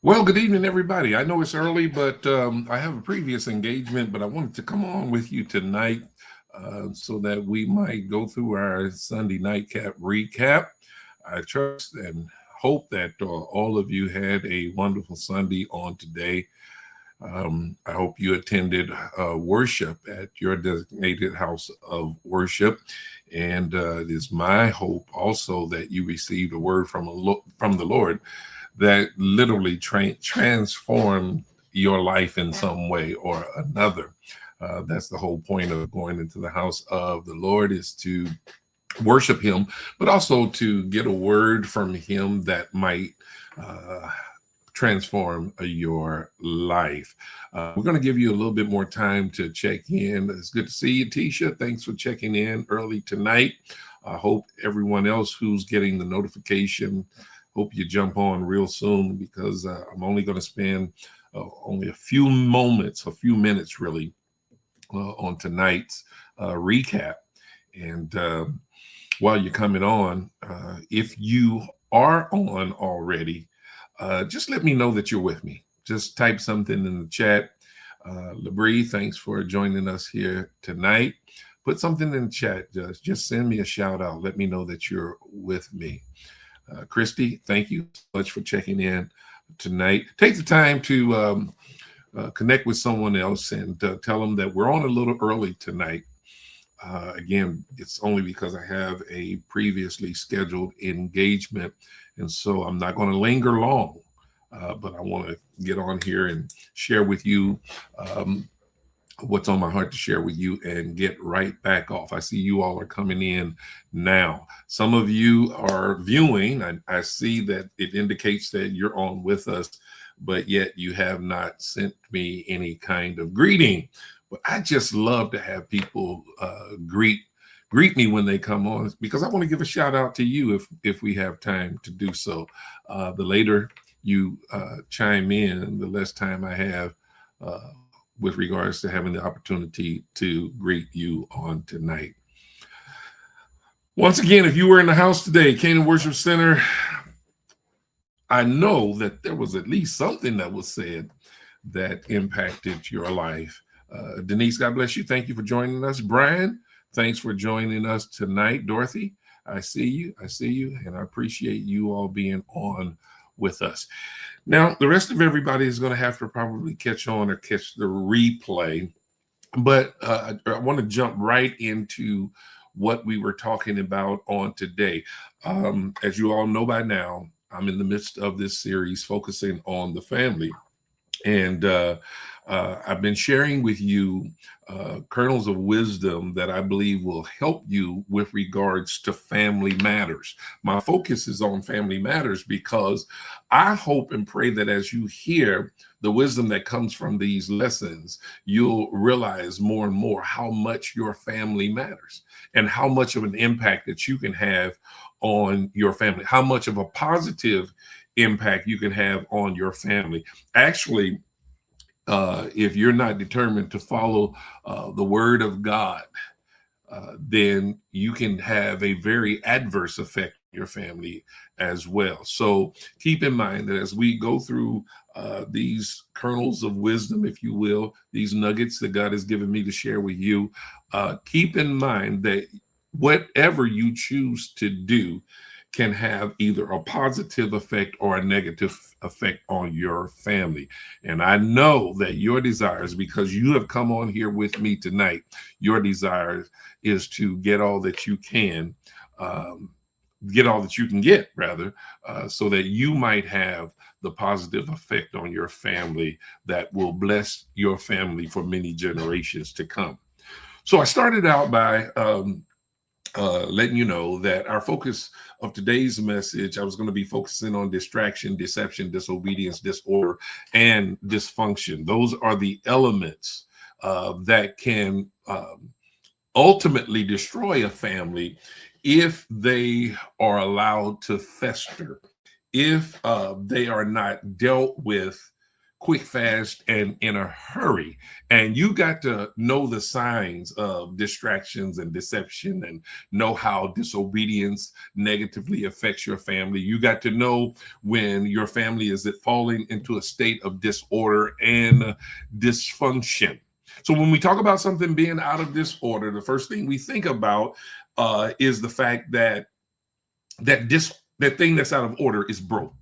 Well, good evening, everybody. I know it's early, but I have a previous engagement, but I wanted to come on with you tonight so that we might go through our Sunday nightcap recap. I trust and hope that all of you had a wonderful Sunday on today. I hope you attended worship at your designated house of worship. And it is my hope also that you received a word from the Lord that literally transform your life in some way or another. That's the whole point of going into the house of the Lord, is to worship him, but also to get a word from him that might uh, transform your life. We're going to give you a little bit more time to check in. It's good to see you, Tisha. Thanks for checking in early tonight. I hope everyone else who's getting the notification, hope you jump on real soon, because I'm only going to spend only a few minutes really, on tonight's recap. And while you're coming on, if you are on already, just let me know that you're with me. Just type something in the chat. Labrie, thanks for joining us here tonight. Put something in the chat. Just send me a shout out. Let me know that you're with me. Christy, thank you so much for checking in tonight. Take the time to connect with someone else and tell them that we're on a little early tonight. Again, it's only because I have a previously scheduled engagement, and so I'm not going to linger long. But I want to get on here and share with you what's on my heart to share with you and get right back off. I see you all are coming in now. Some of you are viewing. I see that it indicates that you're on with us, but yet you have not sent me any kind of greeting. But I just love to have people greet me when they come on, because I want to give a shout out to you if we have time to do so. The later you chime in, the less time I have with regards to having the opportunity to greet you on tonight. Once again, if you were in the house today, Canaan Worship Center, I know that there was at least something that was said that impacted your life. Denise, God bless you. Thank you for joining us. Brian, thanks for joining us tonight. Dorothy, I see you. I see you. And I appreciate you all being on with us. Now, the rest of everybody is going to have to probably catch on or catch the replay. But I want to jump right into what we were talking about on today. As you all know by now, I'm in the midst of this series focusing on the family. And I've been sharing with you kernels of wisdom that I believe will help you with regards to family matters. My focus is on family matters because I hope and pray that as you hear the wisdom that comes from these lessons, you'll realize more and more how much your family matters and how much of an impact that you can have on your family, how much of a positive impact you can have on your family. Actually, if you're not determined to follow the word of God, then you can have a very adverse effect on your family as well. So keep in mind that as we go through these kernels of wisdom, if you will, these nuggets that God has given me to share with you, keep in mind that whatever you choose to do can have either a positive effect or a negative effect on your family. And I know that your desires, because you have come on here with me tonight, your desire is to get all that you can, get all that you can get, rather, so that you might have the positive effect on your family that will bless your family for many generations to come. So I started out by letting you know that our focus of today's message, I was going to be focusing on distraction, deception, disobedience, disorder, and dysfunction. Those are the elements that can ultimately destroy a family if they are allowed to fester, if they are not dealt with quick, fast, and in a hurry. And you got to know the signs of distractions and deception and know how disobedience negatively affects your family. You got to know when your family is falling into a state of disorder and dysfunction. So when we talk about something being out of disorder, the first thing we think about is the fact that that thing that's out of order is broke.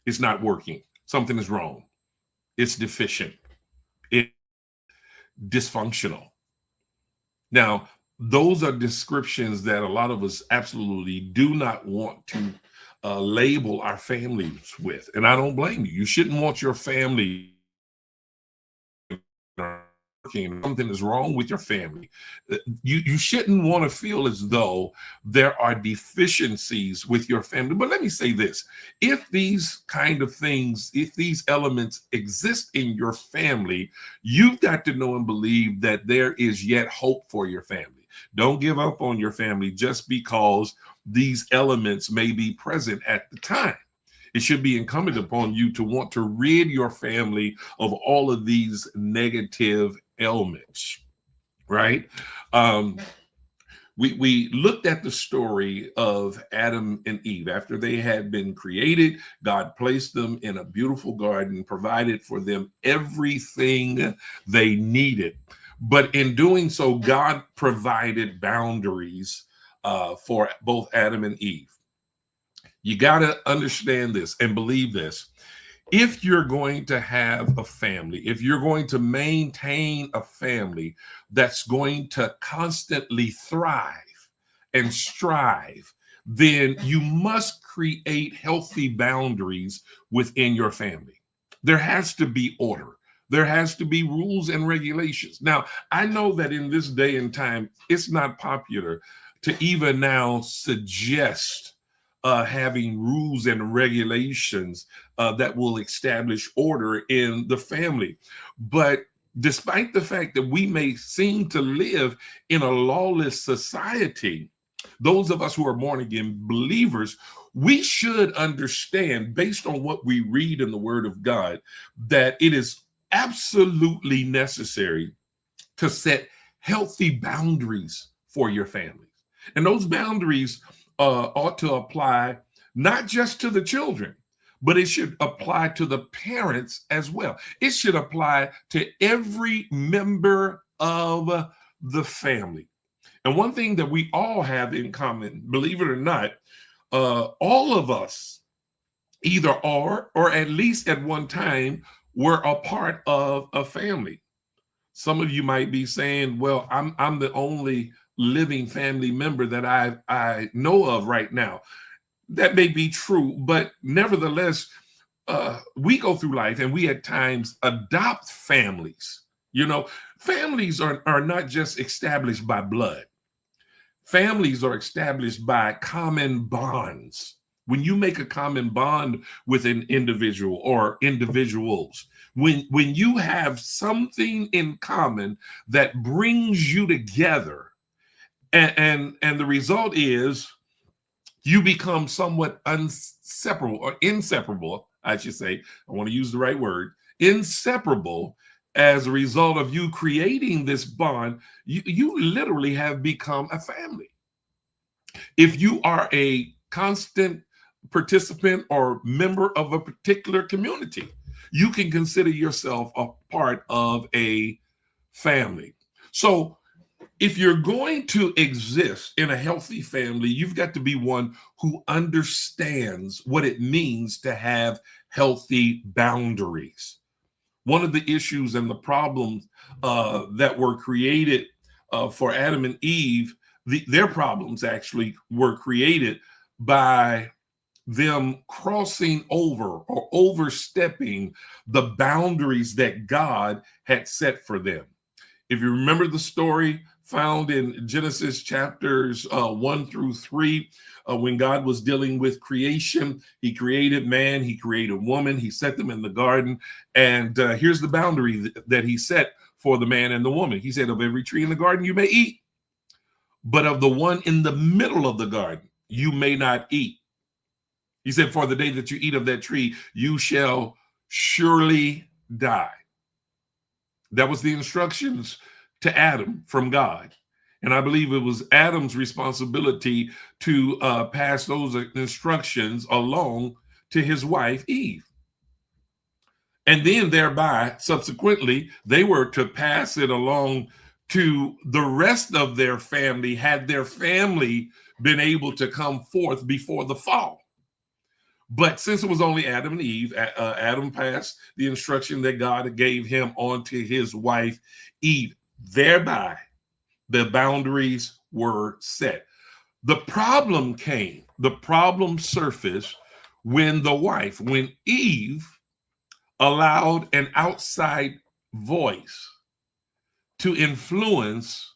It's not working. Something is wrong. It's deficient. It's dysfunctional. Now, those are descriptions that a lot of us absolutely do not want to label our families with. And I don't blame you. You shouldn't want your family. Something is wrong with your family. You shouldn't want to feel as though there are deficiencies with your family. But let me say this: if these kind of things, if these elements exist in your family, you've got to know and believe that there is yet hope for your family. Don't give up on your family just because these elements may be present at the time. It should be incumbent upon you to want to rid your family of all of these negative elements, right? We looked at the story of Adam and Eve. After they had been created, God placed them in a beautiful garden, provided for them everything they needed. But in doing so, God provided boundaries for both Adam and Eve. You got to understand this and believe this. If you're going to have a family, if you're going to maintain a family that's going to constantly thrive and strive, then you must create healthy boundaries within your family. There has to be order. There has to be rules and regulations. Now, I know that in this day and time, it's not popular to even now suggest having rules and regulations that will establish order in the family. But despite the fact that we may seem to live in a lawless society, those of us who are born again believers, we should understand, based on what we read in the Word of God, that it is absolutely necessary to set healthy boundaries for your families. And those boundaries ought to apply not just to the children, but it should apply to the parents as well. It should apply to every member of the family. And one thing that we all have in common, believe it or not, all of us either are, or at least at one time, were a part of a family. Some of you might be saying, well, I'm the only living family member that I know of right now. That may be true, but nevertheless, we go through life and we at times adopt families. You know, families are not just established by blood. Families are established by common bonds. When you make a common bond with an individual or individuals, when you have something in common that brings you together, and the result is you become somewhat inseparable, or inseparable, I should say. I want to use the right word, inseparable. As a result of you creating this bond, you literally have become a family. If you are a constant participant or member of a particular community, you can consider yourself a part of a family. So if you're going to exist in a healthy family, you've got to be one who understands what it means to have healthy boundaries. One of the issues and the problems that were created for Adam and Eve, their problems actually were created by them crossing over or overstepping the boundaries that God had set for them. If you remember the story found in Genesis chapters 1-3, when God was dealing with creation, he created man, he created woman, he set them in the garden. And here's the boundary that he set for the man and the woman. He said, of every tree in the garden you may eat, but of the one in the middle of the garden you may not eat. He said, for the day that you eat of that tree, you shall surely die. That was the instructions to Adam from God. And I believe it was Adam's responsibility to pass those instructions along to his wife, Eve. And then thereby, subsequently, they were to pass it along to the rest of their family, had their family been able to come forth before the fall. But since it was only Adam and Eve, Adam passed the instruction that God gave him on to his wife, Eve. Thereby, the boundaries were set. The problem surfaced when Eve allowed an outside voice to influence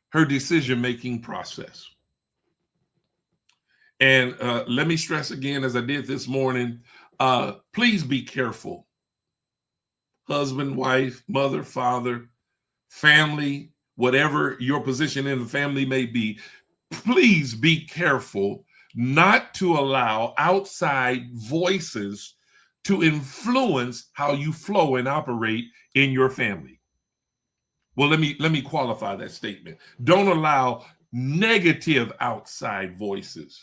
her decision-making process. And let me stress again, as I did this morning, please be careful. Husband, wife, mother, father, family, whatever your position in the family may be, please be careful not to allow outside voices to influence how you flow and operate in your family. Well, let me qualify that statement. Don't allow negative outside voices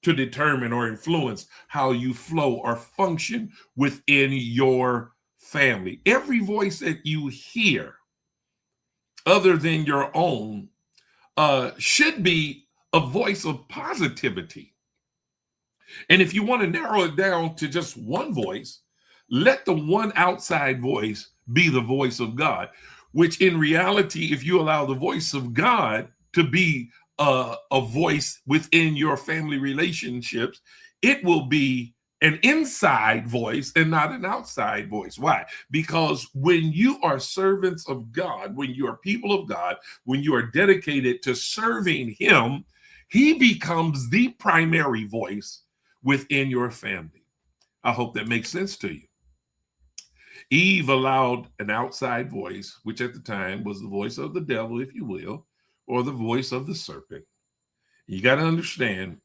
to determine or influence how you flow or function within your family. Every voice that you hear other than your own should be a voice of positivity. And if you want to narrow it down to just one voice, let the one outside voice be the voice of God, which in reality, if you allow the voice of God to be a voice within your family relationships, it will be an inside voice and not an outside voice. Why? Because when you are servants of God, when you are people of God, when you are dedicated to serving Him, He becomes the primary voice within your family. I hope that makes sense to you. Eve allowed an outside voice, which at the time was the voice of the devil, if you will, or the voice of the serpent. You got to understand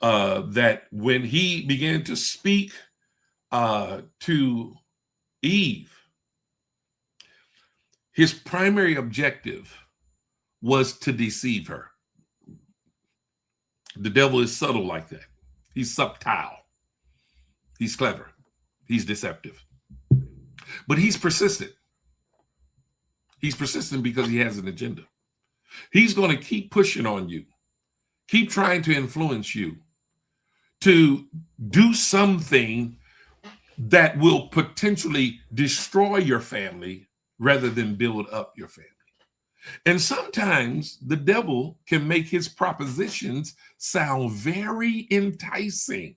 that when he began to speak to Eve, his primary objective was to deceive her. The devil is subtle like that. He's subtle. He's clever. He's deceptive. But he's persistent. He's persistent because he has an agenda. He's going to keep pushing on you, keep trying to influence you to do something that will potentially destroy your family rather than build up your family. And sometimes the devil can make his propositions sound very enticing.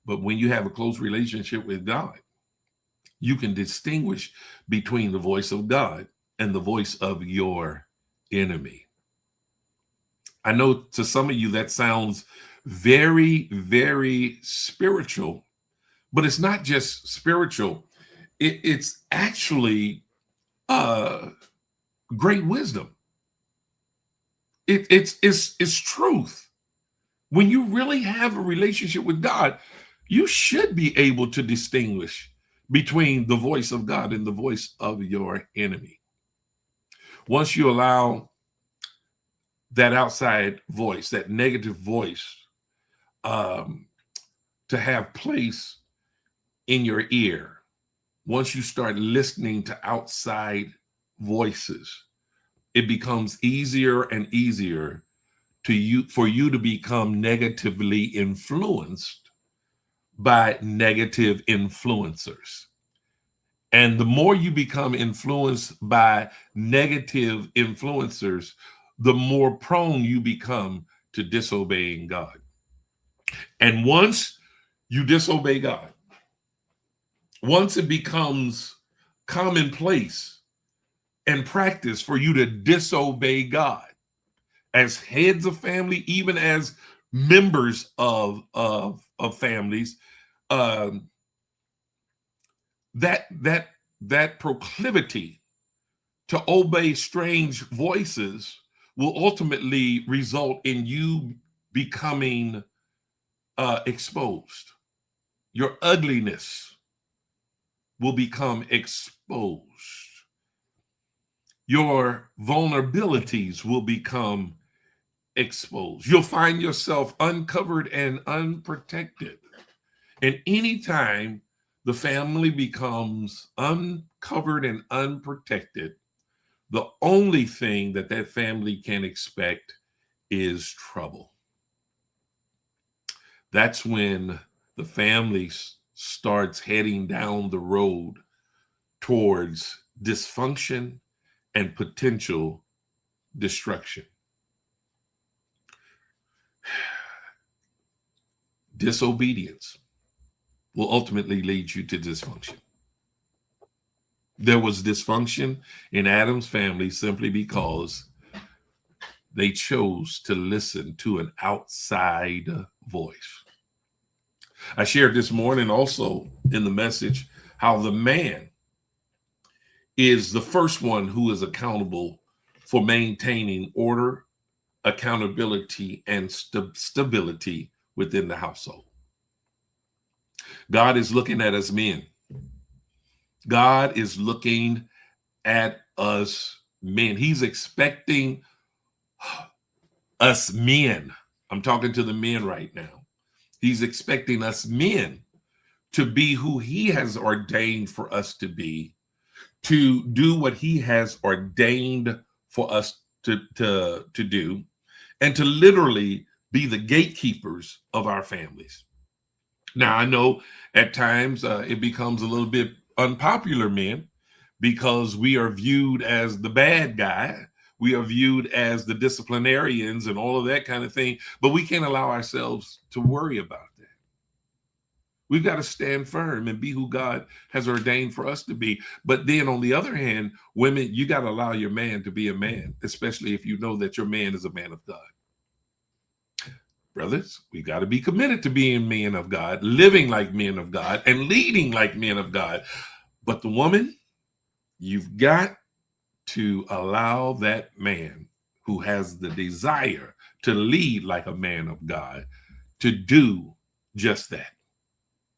But when you have a close relationship with God, you can distinguish between the voice of God and the voice of your enemy. I know to some of you that sounds very, very spiritual, but it's not just spiritual. It's actually great wisdom. It's truth. When you really have a relationship with God, you should be able to distinguish between the voice of God and the voice of your enemy. Once you allow that outside voice, that negative voice, to have place in your ear, once you start listening to outside voices, it becomes easier and easier for you to become negatively influenced by negative influencers. And the more you become influenced by negative influencers, the more prone you become to disobeying God. And once you disobey God, once it becomes commonplace and practice for you to disobey God as heads of family, even as members of families, that proclivity to obey strange voices will ultimately result in you becoming exposed. Your ugliness will become exposed. Your vulnerabilities will become exposed. You'll find yourself uncovered and unprotected. And anytime the family becomes uncovered and unprotected, the only thing that that family can expect is trouble. That's when the family starts heading down the road towards dysfunction and potential destruction. Disobedience will ultimately lead you to dysfunction. There was dysfunction in Adam's family simply because they chose to listen to an outside voice. I shared this morning also in the message how the man is the first one who is accountable for maintaining order, accountability, and stability within the household. God is looking at us men. God is looking at us men. He's expecting us men. I'm talking to the men right now. He's expecting us men to be who he has ordained for us to be, to do what he has ordained for us to do, and to literally be the gatekeepers of our families. Now, I know at times it becomes a little bit unpopular, men, because we are viewed as the bad guy. We are viewed as the disciplinarians and all of that kind of thing, but we can't allow ourselves to worry about that. We've got to stand firm and be who God has ordained for us to be. But then on the other hand, women, you got to allow your man to be a man, especially if you know that your man is a man of God. Brothers, we got to be committed to being men of God, living like men of God, and leading like men of God. But the woman, you've got to allow that man who has the desire to lead like a man of God to do just that.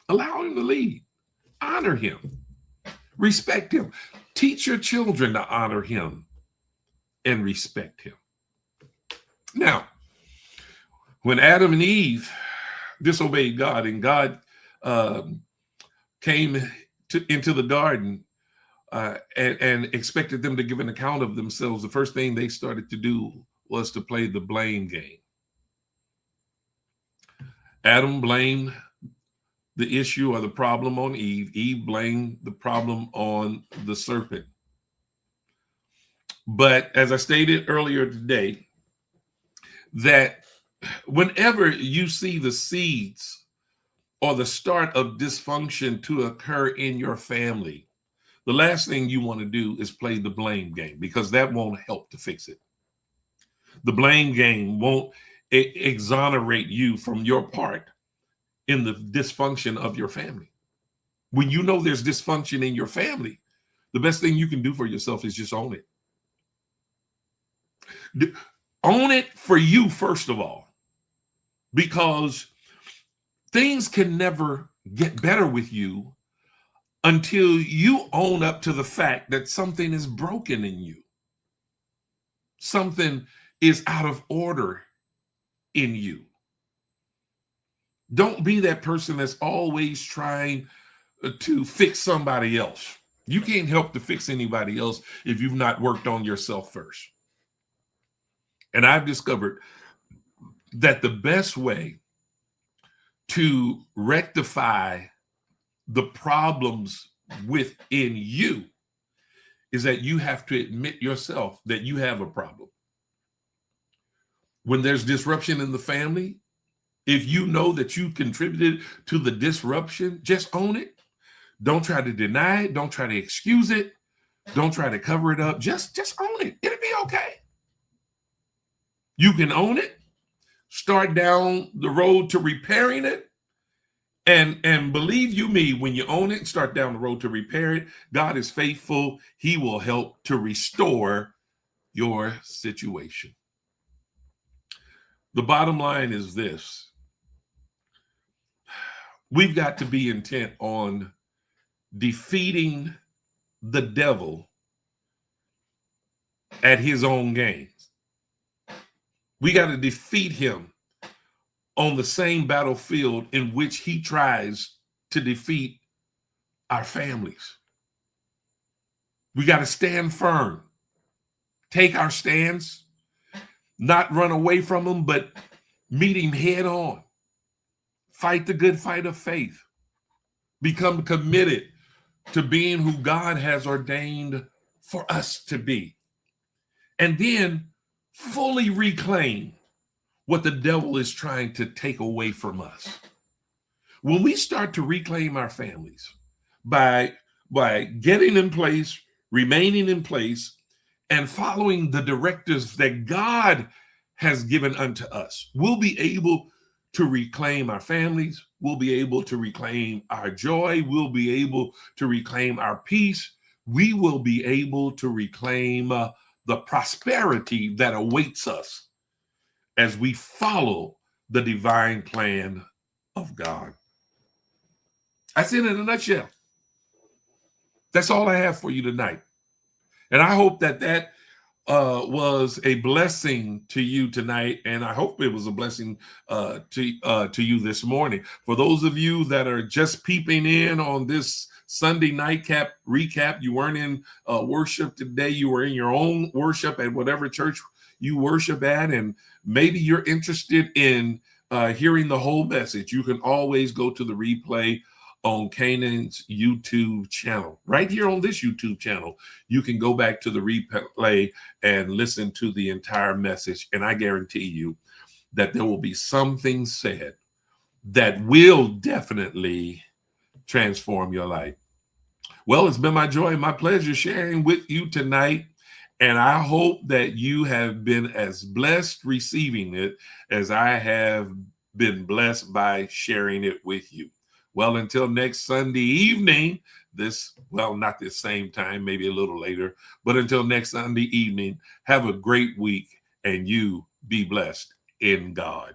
Allow him to lead. Honor him. Respect him. Teach your children to honor him and respect him. Now, when Adam and Eve disobeyed God and God came into the garden and expected them to give an account of themselves, the first thing they started to do was to play the blame game. Adam blamed the issue or the problem on Eve. Eve blamed the problem on the serpent. But as I stated earlier today, that whenever you see the seeds or the start of dysfunction to occur in your family, the last thing you want to do is play the blame game, because that won't help to fix it. The blame game won't exonerate you from your part in the dysfunction of your family. When you know there's dysfunction in your family, the best thing you can do for yourself is just own it. Own it for you, first of all, because things can never get better with you until you own up to the fact that something is broken in you. Something is out of order in you. Don't be that person that's always trying to fix somebody else. You can't help to fix anybody else if you've not worked on yourself first. And I've discovered that the best way to rectify the problems within you is that you have to admit yourself that you have a problem. When there's disruption in the family, if you know that you contributed to the disruption, just own it. Don't try to deny it. Don't try to excuse it. Don't try to cover it up. Just own it. It'll be okay. You can own it. Start down the road to repairing it. And believe you me, when you own it, start down the road to repair it, God is faithful. He will help to restore your situation. The bottom line is this. We've got to be intent on defeating the devil at his own games. We got to defeat him on the same battlefield in which he tries to defeat our families. We got to stand firm, take our stance, not run away from him, but meet him head on. Fight the good fight of faith. Become committed to being who God has ordained for us to be. And then fully reclaim what the devil is trying to take away from us. When we start to reclaim our families by getting in place, remaining in place, and following the directives that God has given unto us, we'll be able to reclaim our families. We'll be able to reclaim our joy. We'll be able to reclaim our peace. We will be able to reclaim the prosperity that awaits us as we follow the divine plan of God. That's it in a nutshell. That's all I have for you tonight. And I hope that was a blessing to you tonight, and I hope it was a blessing to you this morning. For those of you that are just peeping in on this Sunday nightcap recap, you weren't in worship today, you were in your own worship at whatever church you worship at, and maybe you're interested in hearing the whole message. You can always go to the replay on Canaan's YouTube channel. Right here on this YouTube channel, you can go back to the replay and listen to the entire message. And I guarantee you that there will be something said that will definitely transform your life. Well, it's been my joy and my pleasure sharing with you tonight. And I hope that you have been as blessed receiving it as I have been blessed by sharing it with you. Well, until next Sunday evening, not this same time, maybe a little later, but until next Sunday evening, have a great week and you be blessed in God.